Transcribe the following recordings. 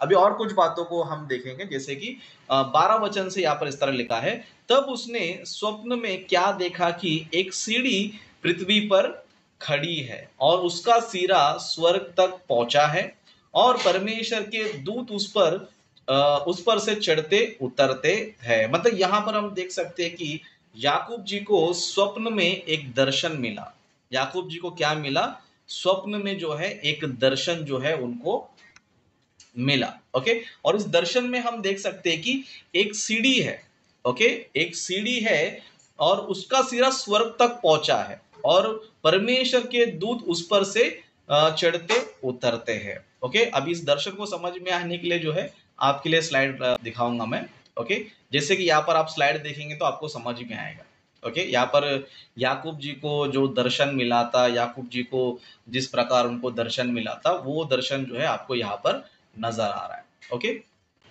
अभी और कुछ बातों को हम देखेंगे, जैसे कि 12 वचन से यहाँ पर इस तरह लिखा है, तब उसने स्वप्न में क्या देखा कि एक सीढ़ी पृथ्वी पर खड़ी है और उसका सिरा स्वर्ग तक पहुंचा है और परमेश्वर के दूत उस पर से चढ़ते उतरते हैं। मतलब यहाँ पर हम देख सकते हैं कि याकूब जी को स्वप्न में एक दर्शन मिला। याकूब जी को क्या मिला? स्वप्न में जो है एक दर्शन जो है उनको मिला। ओके, और इस दर्शन में हम देख सकते हैं कि एक सीढ़ी है। ओके, एक सीढ़ी है और उसका सिरा स्वर्ग तक पहुंचा है और परमेश्वर के दूत उस पर से चढ़ते उतरते हैं। ओके, अभी इस दर्शन को समझ में आने के लिए जो है आपके लिए स्लाइड दिखाऊंगा मैं। ओके, जैसे कि यहाँ पर आप स्लाइड देखेंगे तो आपको समझ में आएगा। ओके, यहाँ पर याकूब जी को जो दर्शन मिला था, याकूब जी को जिस प्रकार उनको दर्शन मिला था, वो दर्शन जो है आपको यहाँ पर नजर आ रहा है। ओके,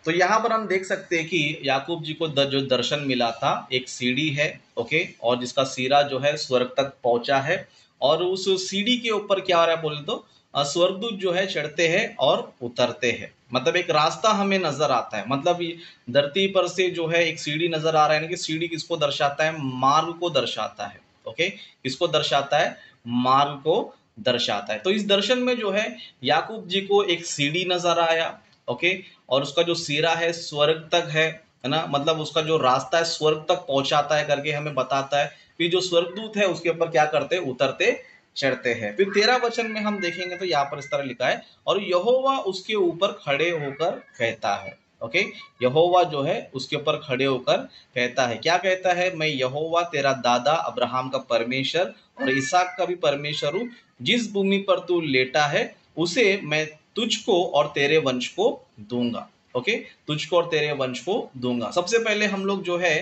तो यहाँ पर हम देख सकते हैं कि याकूब जी को जो दर्शन मिला था, एक सीढ़ी है। ओके, और जिसका सिरा जो है स्वर्ग तक पहुंचा है और उस सीढ़ी के ऊपर क्या हो रहा है बोले तो स्वर्गदूत जो है चढ़ते हैं और उतरते हैं। मतलब एक रास्ता हमें नजर आता है। मतलब धरती पर से जो है एक सीढ़ी नजर आ रहा है, यानी कि सीढ़ी किसको दर्शाता है? मार्ग को दर्शाता है। ओके, किसको दर्शाता है? मार्ग को दर्शाता है। तो इस दर्शन में जो है याकूब जी को एक सीढ़ी नजर आया। ओके, और उसका जो सिरा है स्वर्ग तक है ना, मतलब उसका जो रास्ता है स्वर्ग तक पहुंचाता है करके हमें बताता है। फिर जो स्वर्गदूत है उसके ऊपर क्या करते हैं? उतरते चढ़ते हैं। फिर 13 वचन में हम देखेंगे तो यहाँ पर इस तरह लिखा है, और यहोवा उसके ऊपर खड़े होकर कहता है। ओके, यहोवा जो है उसके ऊपर खड़े होकर कहता है। क्या कहता है? मैं यहोवा तेरा दादा अब्राहम का परमेश्वर और इसहाक का भी परमेश्वर हूँ। जिस भूमि पर तू लेटा है उसे मैं तुझको और तेरे वंश को दूंगा। ओके, तुझको और तेरे वंश को दूंगा। सबसे पहले हम लोग जो है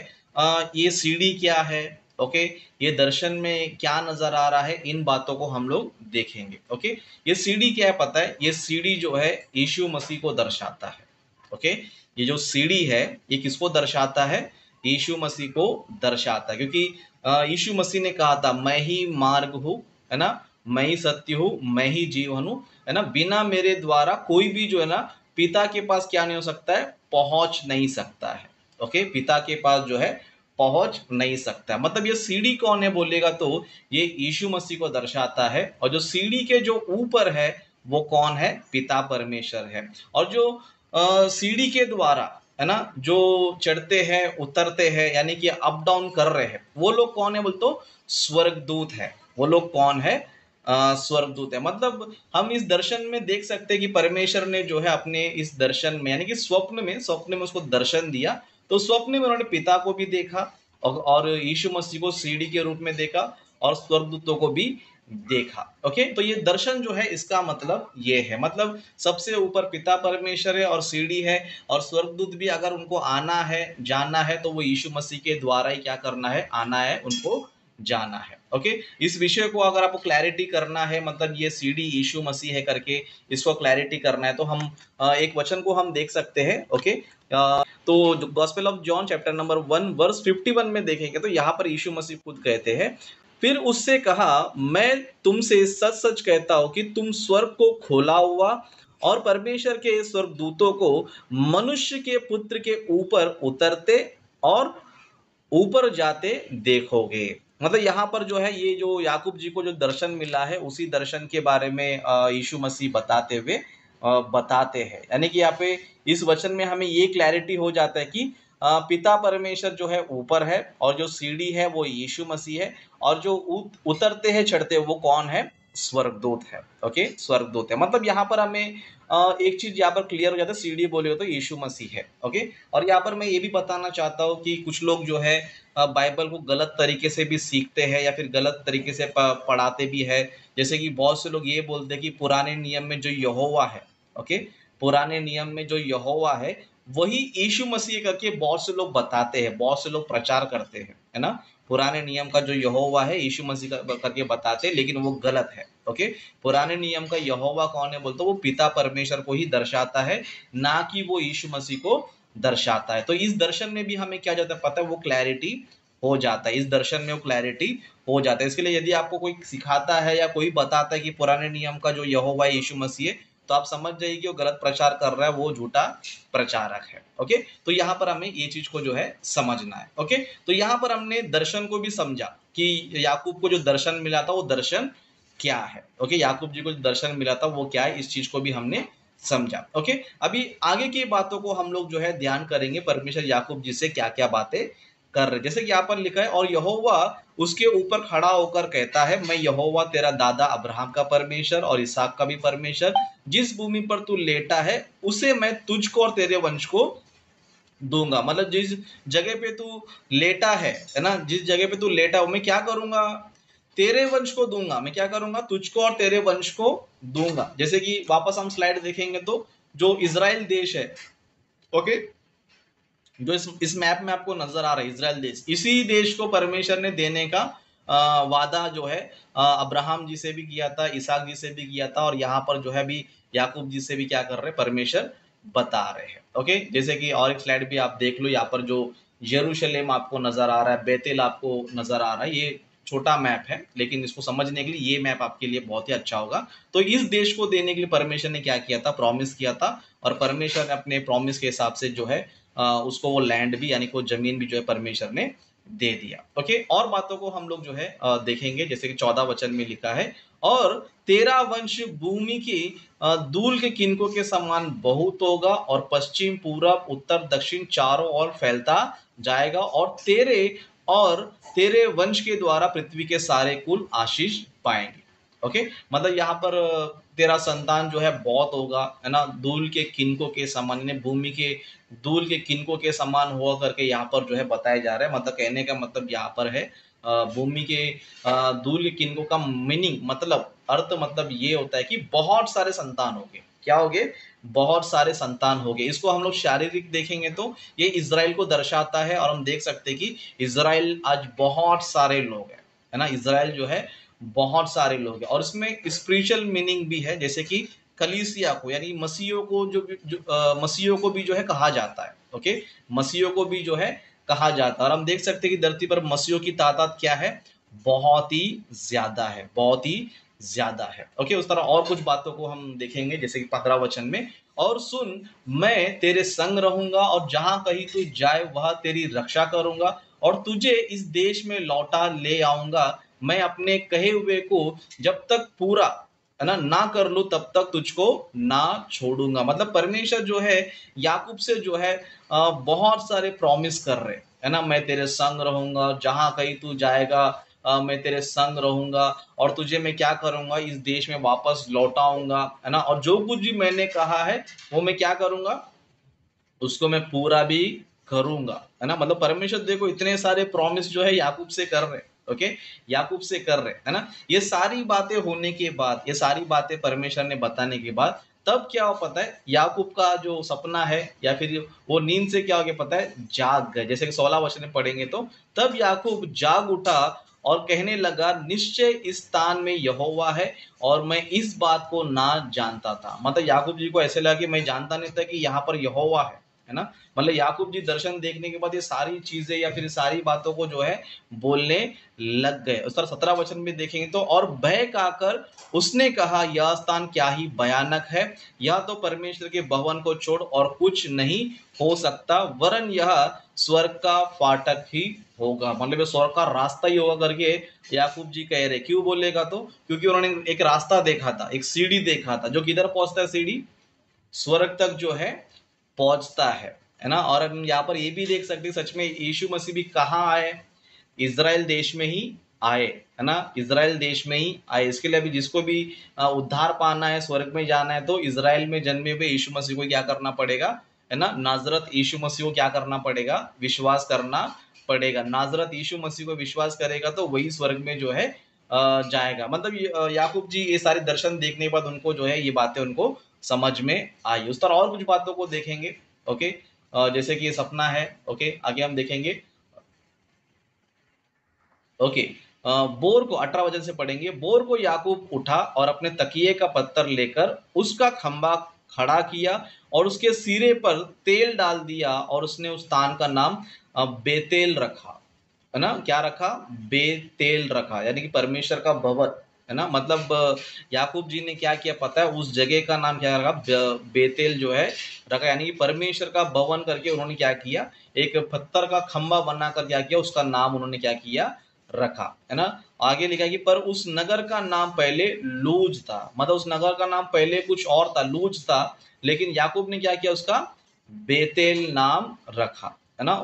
ये सीढ़ी क्या है, ओके, ये दर्शन में क्या नजर आ रहा है, इन बातों को हम लोग देखेंगे। ओके, ये सीढ़ी क्या है पता है? ये सीढ़ी जो है यीशु मसीह को दर्शाता है। ओके, ये जो सीढ़ी है ये किसको दर्शाता है? यीशु मसीह को दर्शाता है, क्योंकि यीशु मसीह ने कहा था मैं ही मार्ग हूँ, है ना, मैं ही सत्य हूँ, मैं ही जीवन हूँ, है ना, बिना मेरे द्वारा कोई भी जो है ना पिता के पास क्या नहीं हो सकता है? पहुंच नहीं सकता है। ओके, पिता के पास जो है पहुंच नहीं सकता। मतलब ये सीढ़ी कौन है बोलेगा तो ये यीशु मसीह को दर्शाता है, और जो सीढ़ी के जो ऊपर है वो कौन है? पिता परमेश्वर है। और जो सीढ़ी के द्वारा, है ना, जो चढ़ते हैं उतरते हैं यानी कि अप डाउन कर रहे हैं, वो लोग कौन है बोल तो स्वर्गदूत है। वो लोग कौन है? स्वर्गदूत है। मतलब हम इस दर्शन में देख सकते हैं कि परमेश्वर ने जो है अपने इस दर्शन में यानी कि स्वप्न में उसको दर्शन दिया। तो स्वप्न में उन्होंने पिता को भी देखा और यीशु मसीह को सीढ़ी के रूप में देखा और स्वर्गदूतों को भी देखा। ओके, तो ये दर्शन जो है इसका मतलब ये है। मतलब सबसे ऊपर पिता परमेश्वर है और सीढ़ी है, और स्वर्गदूत भी अगर उनको आना है जाना है तो वो यीशु मसीह के द्वारा ही क्या करना है? आना है, उनको जाना है। ओके, इस विषय को अगर आपको क्लैरिटी करना है, मतलब ये सीढ़ी यीशु मसीह है करके इसको क्लैरिटी करना है, तो हम एक वचन को हम देख सकते हैं। ओके, तो gospel of John chapter number 1 verse 51 में देखेंगे तो यहाँ पर यीशु मसीह खुद कहते हैं, फिर उससे कहा मैं तुमसे सच सच कहता हूं कि तुम स्वर्ग को खोला हुआ और परमेश्वर के स्वर्गदूतों को मनुष्य के पुत्र के ऊपर उतरते और ऊपर जाते देखोगे। मतलब यहाँ पर जो है ये जो याकूब जी को जो दर्शन मिला है उसी दर्शन के बारे में यीशु मसीह बताते हुए बताते हैं। यानी कि यहाँ पे इस वचन में हमें ये क्लैरिटी हो जाता है कि पिता परमेश्वर जो है ऊपर है और जो सीढ़ी है वो यीशु मसीह है, और जो उतरते हैं चढ़ते हैं वो कौन है? स्वर्गदूत है। ओके, स्वर्गदूत है। मतलब यहाँ पर हमें एक चीज यहाँ पर क्लियर हो जाता है, सीढ़ी बोले हो तो यीशु मसीह है। ओके, और यहाँ पर मैं ये भी बताना चाहता हूँ कि कुछ लोग जो है बाइबल को गलत तरीके से भी सीखते हैं या फिर गलत तरीके से पढ़ाते भी है। जैसे कि बहुत से लोग ये बोलते हैं कि पुराने नियम में जो यहोवा है, ओके, पुराने नियम में जो यहोवा है वही यीशु मसीह करके बहुत से लोग बताते हैं, बहुत से लोग प्रचार करते हैं, है ना। पुराने नियम का जो यहोवा है यीशु मसीह करके बताते हैं, लेकिन वो गलत है। ओके, पुराने नियम का यहोवा कौन है बोलते? वो पिता परमेश्वर को ही दर्शाता है, ना कि वो यीशु मसीह को दर्शाता है। तो इस दर्शन में भी हमें क्या जाता है पता है? वो क्लैरिटी हो जाता है। इस दर्शन में वो क्लैरिटी हो जाता है। इसके लिए यदि आपको कोई सिखाता है या कोई बताता है कि पुराने नियम का जो यहोवा यीशु मसीह है तो आप समझ जाइए कि वो गलत प्रचार कर रहा है, वो झूठा प्रचारक है। ओके, तो यहाँ पर हमें ये चीज को जो है समझना है। ओके, तो यहाँ पर हमने दर्शन को भी समझा कि याकूब को जो दर्शन मिला था वो दर्शन क्या है। ओके, याकूब जी को जो दर्शन मिला था वो क्या है, इस चीज को भी हमने समझा। ओके, अभी आगे की बातों को हम लोग जो है ध्यान करेंगे, परमेश्वर याकूब जी से क्या क्या बातें कर रहे। जैसे कि यहाँ पर लिखा है, और यहोवा उसके ऊपर खड़ा होकर कहता है, मैं यहोवा तेरा दादा अब्राहम का परमेश्वर और इसहाक का भी परमेश्वर, जिस भूमि पर तू लेटा है उसे मैं तुझको और तेरे वंश को दूंगा। मतलब जिस जगह पे तू लेटा है ना, जिस जगह पे तू लेटा है मैं क्या करूंगा, तेरे वंश को दूंगा। मैं क्या करूंगा, तुझको और तेरे वंश को दूंगा। जैसे कि वापस हम स्लाइड देखेंगे तो जो इजराइल देश है, ओके, जो इस मैप में आपको नजर आ रहा है इजराइल देश, इसी देश को परमेश्वर ने देने का वादा जो है अब्राहम जी से भी किया था, इसहाक जी से भी किया था, और यहाँ पर जो है भी याकूब जी से भी क्या कर रहे हैं, परमेश्वर बता रहे हैं। ओके, जैसे कि और एक स्लाइड भी आप देख लो, यहाँ पर जो यरूशलेम आपको नजर आ रहा है, बेतेल आपको नजर आ रहा है। ये छोटा मैप है, लेकिन इसको समझने के लिए ये मैप आपके लिए बहुत ही अच्छा होगा। तो इस देश को देने के लिए परमेश्वर ने क्या किया था, प्रॉमिस किया था, और परमेश्वर ने अपने प्रॉमिस के हिसाब से जो है उसको वो लैंड भी यानी कि वो जमीन भी जो है परमेश्वर ने दे दिया। ओके, और बातों को हम लोग जो है देखेंगे, जैसे कि 14 वचन में लिखा है, और तेरा वंश भूमि की धूल के किनकों के समान बहुत होगा, और पश्चिम पूरब उत्तर दक्षिण चारों ओर फैलता जाएगा, और तेरे वंश के द्वारा पृथ्वी के सारे कुल आशीष पाएंगे। ओके, मतलब यहाँ पर तेरा संतान जो है बहुत होगा, है ना, धूल के किनकों के समान, यानी भूमि के धूल के किनकों के समान हुआ करके यहाँ पर जो है बताया जा रहा है। मतलब कहने का मतलब यहाँ पर है भूमि के धूल के किनकों का मीनिंग, मतलब अर्थ, मतलब ये होता है कि बहुत सारे संतान होंगे। क्या होंगे, बहुत सारे संतान होंगे। इसको हम लोग शारीरिक देखेंगे तो ये इजराइल को दर्शाता है, और हम देख सकते हैं कि इजराइल आज बहुत सारे लोग हैं, है ना, इजराइल जो है बहुत सारे लोग हैं। और इसमें स्पिरिचुअल मीनिंग भी है, जैसे कि कलीसिया को यानी मसीहियों को मसीहियों को भी जो है कहा जाता है। ओके, मसीहियों को भी जो है कहा जाता है, और हम देख सकते हैं कि धरती पर मसीहियों की तादाद क्या है, बहुत ही ज्यादा है, बहुत ही ज्यादा है। ओके, उस तरह और कुछ बातों को हम देखेंगे, जैसे कि 15 वचन में, और सुन, मैं तेरे संग रहूंगा, और जहां कहीं तू जाए वह तेरी रक्षा करूंगा, और तुझे इस देश में लौटा ले आऊंगा। मैं अपने कहे हुए को जब तक पूरा, है ना कर लूं, तब तक तुझको ना छोड़ूंगा। मतलब परमेश्वर जो है याकूब से जो है बहुत सारे प्रॉमिस कर रहे, है ना, मैं तेरे संग रहूंगा, जहां कहीं तू जाएगा मैं तेरे संग रहूंगा, और तुझे मैं क्या करूंगा, इस देश में वापस लौटाऊंगा, है ना, और जो कुछ भी मैंने कहा है वो मैं क्या करूंगा, उसको मैं पूरा भी करूंगा, है ना। मतलब परमेश्वर देखो इतने सारे प्रॉमिस जो है याकूब से कर रहे, ओके, याकूब से कर रहे, है ना। ये सारी बातें होने के बाद, ये सारी बातें परमेश्वर ने बताने के बाद, तब क्या हो पता है, याकूब का जो सपना है या फिर वो नींद से क्या हो गया पता है, जाग गए। जैसे कि 16 वचन में पढ़ेंगे तो, तब याकूब जाग उठा और कहने लगा, निश्चय इस स्थान में यहोवा है, और मैं इस बात को ना जानता था। मतलब याकूब जी को ऐसे लगा कि मैं जानता नहीं था कि यहाँ पर यहोवा है ना। मतलब याकूब जी दर्शन देखने के बाद ये सारी चीजें या फिर सारी बातों को जो है बोलने लग गए। उस तरह 17 वचन में देखेंगे तो, और भय खाकर उसने कहा, यह स्थान क्या ही भयानक है, यह तो परमेश्वर के भवन को छोड़ और कुछ नहीं हो सकता, वरन यह स्वर्ग का फाटक ही होगा। मतलब स्वर्ग का रास्ता ही होगा करके याकूब जी कह रहे। क्यों बोलेगा तो, क्योंकि उन्होंने एक रास्ता देखा था, एक सीढ़ी देखा था, जो किधर पहुंचता है, सीढ़ी स्वर्ग तक जो है पहुंचता है ना। और हम यहाँ पर ये भी देख सकते हैं, सच में यीशु मसीह भी कहाँ आए, इज़राइल देश में ही आए, है ना, इज़राइल देश में ही आए। इसके लिए अभी जिसको भी उद्धार पाना है, स्वर्ग में जाना है, तो इज़राइल में जन्मे हुए यीशु मसीह को क्या करना पड़ेगा, है ना, नाजरत यीशु मसीह को क्या करना पड़ेगा, विश्वास करना पड़ेगा। नाजरत यीशु मसीह को विश्वास करेगा तो वही स्वर्ग में जो है जाएगा। मतलब याकूब जी ये सारे दर्शन देखने के बाद उनको जो है ये बातें उनको समझ में आई। उस तरह और कुछ बातों को देखेंगे। ओके, जैसे कि ये सपना है। ओके, आगे हम देखेंगे। ओके, बोर को 18 वचन से पढ़ेंगे। बोर को याकूब उठा और अपने तकिए का पत्थर लेकर उसका खंभा खड़ा किया और उसके सिरे पर तेल डाल दिया, और उसने उस स्थान का नाम बेतेल रखा, है ना। क्या रखा, बेतेल रखा, यानी कि परमेश्वर का भवन, है ना। मतलब याकूब जी ने क्या किया पता है, उस जगह का नाम क्या रखा, बेतेल जो है रखा, यानी कि परमेश्वर का भवन करके उन्होंने क्या किया, एक पत्थर का खंबा बनाकर क्या किया, उसका नाम उन्होंने क्या किया, रखा, है ना। आगे लिखा कि पर उस नगर का नाम पहले लूज था, मतलब उस नगर का नाम पहले कुछ और था, लूज था, लेकिन याकूब ने क्या किया, उसका बेतेल नाम रखा, है ना।